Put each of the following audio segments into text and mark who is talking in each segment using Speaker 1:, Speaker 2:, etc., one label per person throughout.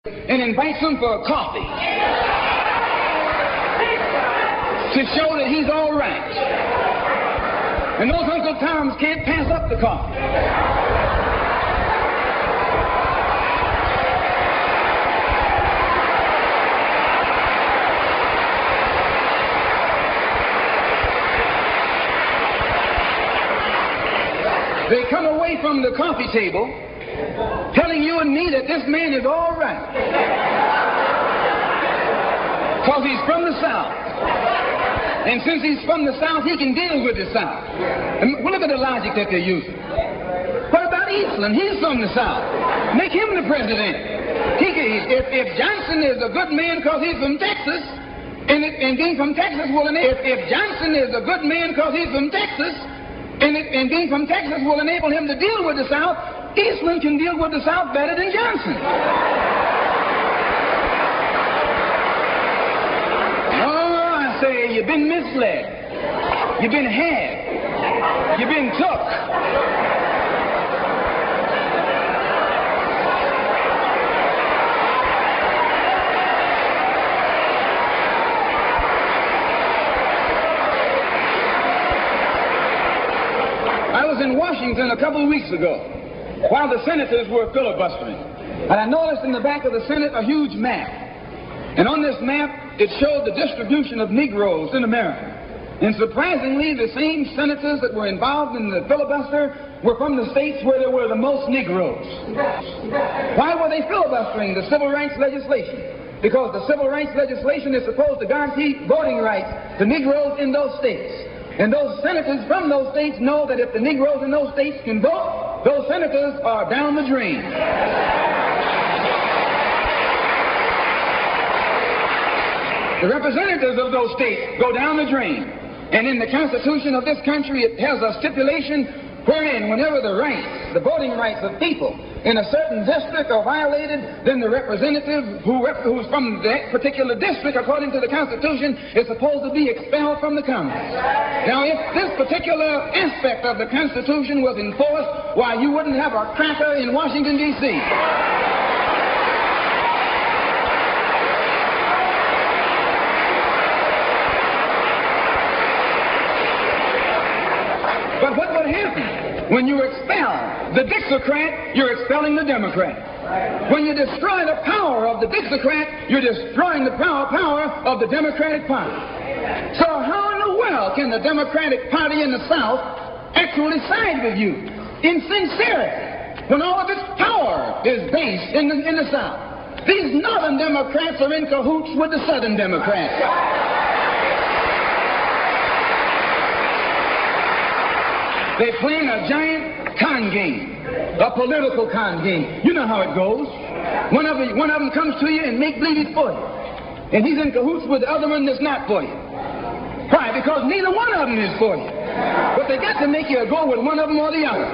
Speaker 1: and invites him for a coffee to show that he's all right. And those Uncle Toms can't pass up the coffee. They come away from the coffee table telling you and me that this man is all right because he's from the South. And since he's from the South, he can deal with the South. And look at the logic that they're using. What about Eastland? He's from the South. Make him the president. If Johnson is a good man because he's from Texas, and being from Texas will enable... If Johnson is a good man because he's from Texas, and being from Texas will enable him to deal with the South, Eastland can deal with the South better than Johnson. Oh, I say, you've been misled. You've been had. You've been took. I was in Washington a couple of weeks ago while the senators were filibustering. And I noticed in the back of the Senate a huge map. And on this map, it showed the distribution of Negroes in America. And surprisingly, the same senators that were involved in the filibuster were from the states where there were the most Negroes. Why were they filibustering the civil rights legislation? Because the civil rights legislation is supposed to guarantee voting rights to Negroes in those states. And those senators from those states know that if the Negroes in those states can vote, those senators are down the drain. The representatives of those states go down the drain. And in the Constitution of this country, it has a stipulation wherein whenever the rights, the voting rights of people in a certain district are violated, then the representative who's from that particular district, according to the Constitution, is supposed to be expelled from the Congress. Now, if this particular aspect of the Constitution was enforced, why, you wouldn't have a cracker in Washington, D.C. But what would happen? When you expel the Dixiecrat, you're expelling the Democrat. When you destroy the power of the Dixiecrat, you're destroying the power of the Democratic Party. So how in the world can the Democratic Party in the South actually side with you in sincerity when all of its power is based in the South? These Northern Democrats are in cahoots with the Southern Democrats. They're playing a giant con game, a political con game. You know how it goes. One of them comes to you and make believe he's for you. And he's in cahoots with the other one that's not for you. Why? Because neither one of them is for you. But they got to make you go with one of them or the other.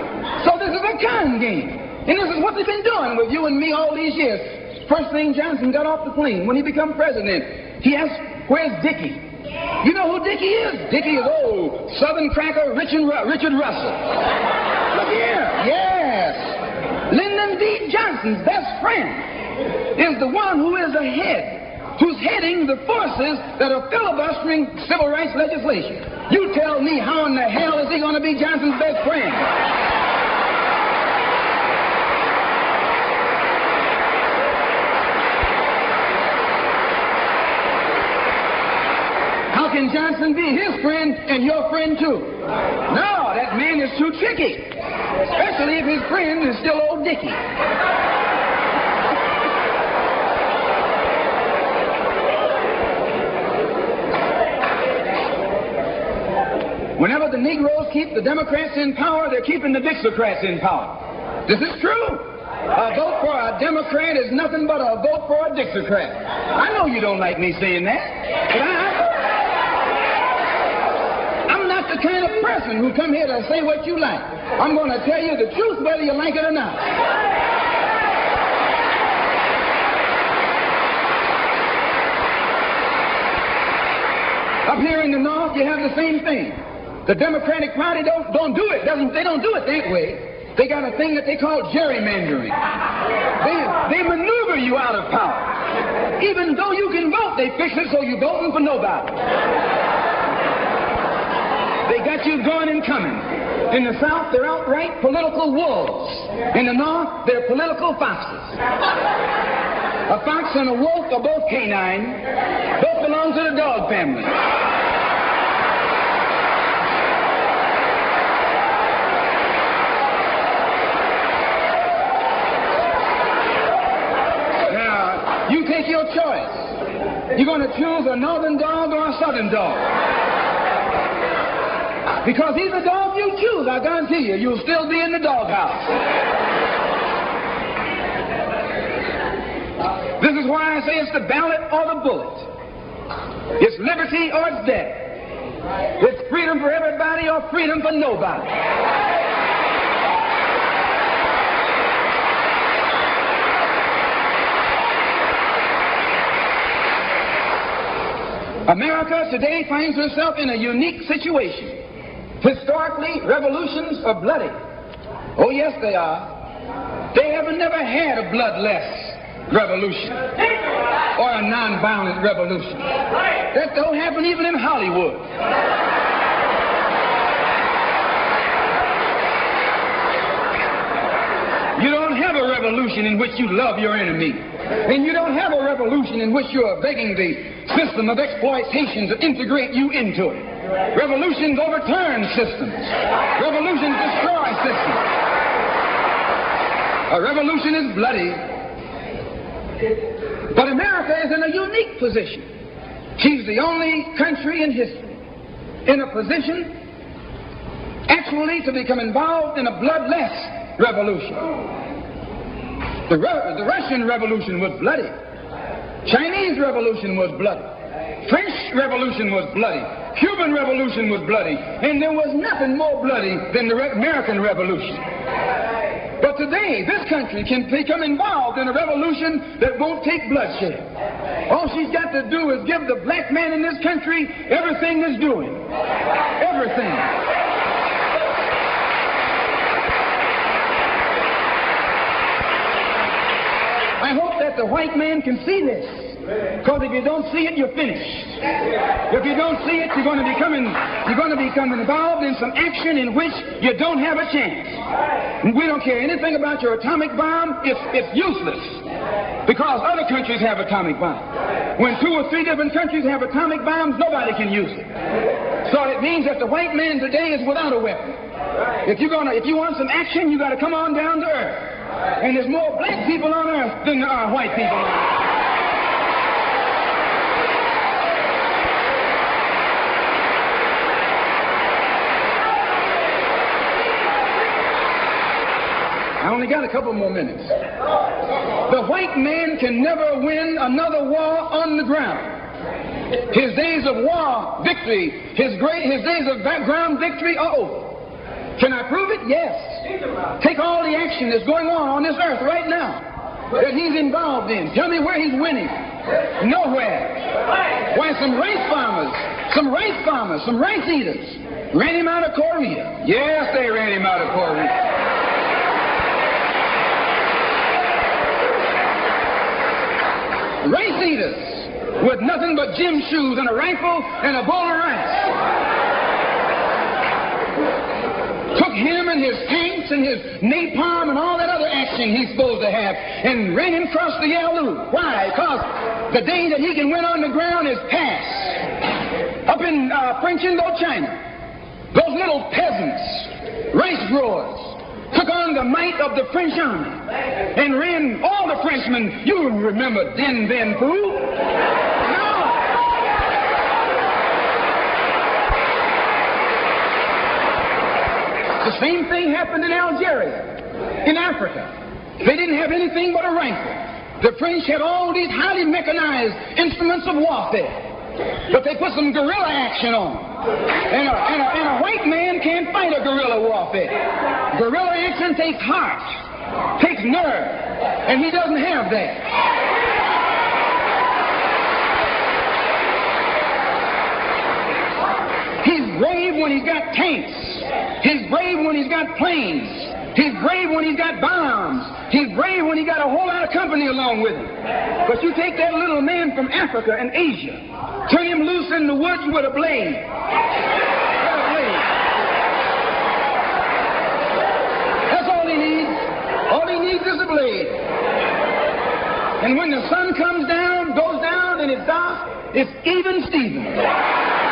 Speaker 1: So this is a con game. And this is what they've been doing with you and me all these years. First thing Johnson got off the plane, when he became president, he asked, where's Dickie? You know who Dickie is? Dickie is old Southern cracker Richard Russell. Look here. Yes. Lyndon B. Johnson's best friend is the one who is who's heading the forces that are filibustering civil rights legislation. You tell me, how in the hell is he going to be Johnson's best friend? How can Johnson be his friend and your friend too? No, that man is too tricky. Especially if his friend is still old Dickie. Whenever the Negroes keep the Democrats in power, they're keeping the Dixiecrats in power. This is true. A vote for a Democrat is nothing but a vote for a Dixiecrat. I know you don't like me saying that, but I'm not the kind of person who come here to say what you like. I'm going to tell you the truth whether you like it or not. Up here in the North, you have the same thing. The Democratic Party don't do it. They don't do it that way. They got a thing that they call gerrymandering. They maneuver lure you out of power. Even though you can vote, they fix it so you're voting for nobody. They got you going and coming. In the South, they're outright political wolves. In the North, they're political foxes. A fox and a wolf are both canine. Both belong to the dog family. Now, you take your choice. You're going to choose a northern dog or a southern dog. Because either dog you choose, I guarantee you, you'll still be in the doghouse. This is why I say it's the ballot or the bullet. It's liberty or it's death. It's freedom for everybody or freedom for nobody. America today finds herself in a unique situation. Historically, revolutions are bloody. Oh, yes, they are. They haven't never had a bloodless revolution or a nonviolent revolution. That don't happen even in Hollywood. You don't have a revolution in which you love your enemy. And you don't have a revolution in which you are begging the system of exploitation to integrate you into it. Revolutions overturn systems. Revolutions destroy systems. A revolution is bloody. But America is in a unique position. She's the only country in history in a position actually to become involved in a bloodless revolution. The Russian Revolution was bloody. Chinese Revolution was bloody. French Revolution was bloody. Cuban Revolution was bloody. And there was nothing more bloody than the American Revolution. But today, this country can become involved in a revolution that won't take bloodshed. All she's got to do is give the black man in this country everything that's doing. Everything. I hope that the white man can see this. Because if you don't see it, you're finished. If you don't see it, you're going to become involved in some action in which you don't have a chance. And we don't care anything about your atomic bomb. It's useless. Because other countries have atomic bombs. When 2 or 3 different countries have atomic bombs, nobody can use it. So it means that the white man today is without a weapon. If you want some action, you got to come on down to earth. And there's more black people on earth than there are white people on earth. I only got a couple more minutes. The white man can never win another war on the ground. His days of war victory, his days of ground victory are over. Can I prove it? Yes. Take all the action that's going on this earth right now that he's involved in. Tell me where he's winning. Nowhere. Why, some rice farmers, some rice eaters ran him out of Korea. Yes, they ran him out of Korea. Rice eaters with nothing but gym shoes and a rifle and a bowl of rice. Took him and his tanks and his napalm and all that other action he's supposed to have and ran him across the Yalu. Why? Because the day that he can win on the ground is past. Up in French Indochina, those little peasants, rice growers, took on the might of the French army and ran all the Frenchmen. You remember Dien Bien Phu? No. The same thing happened in Algeria, in Africa. They didn't have anything but a rifle. The French had all these highly mechanized instruments of warfare. But they put some guerrilla action on. And a white man can't fight a guerrilla warfare. Guerrilla action takes heart, takes nerve, and he doesn't have that. He's brave when he's got tanks. He's brave when he's got planes. He's brave when he's got bombs. He's brave when he got a whole lot of company along with him. But you take that little man from Africa and Asia, turn him loose in the woods with a blade. That's all he needs. All he needs is a blade. And when the sun comes down, goes down, and it's dark, it's even Stephen.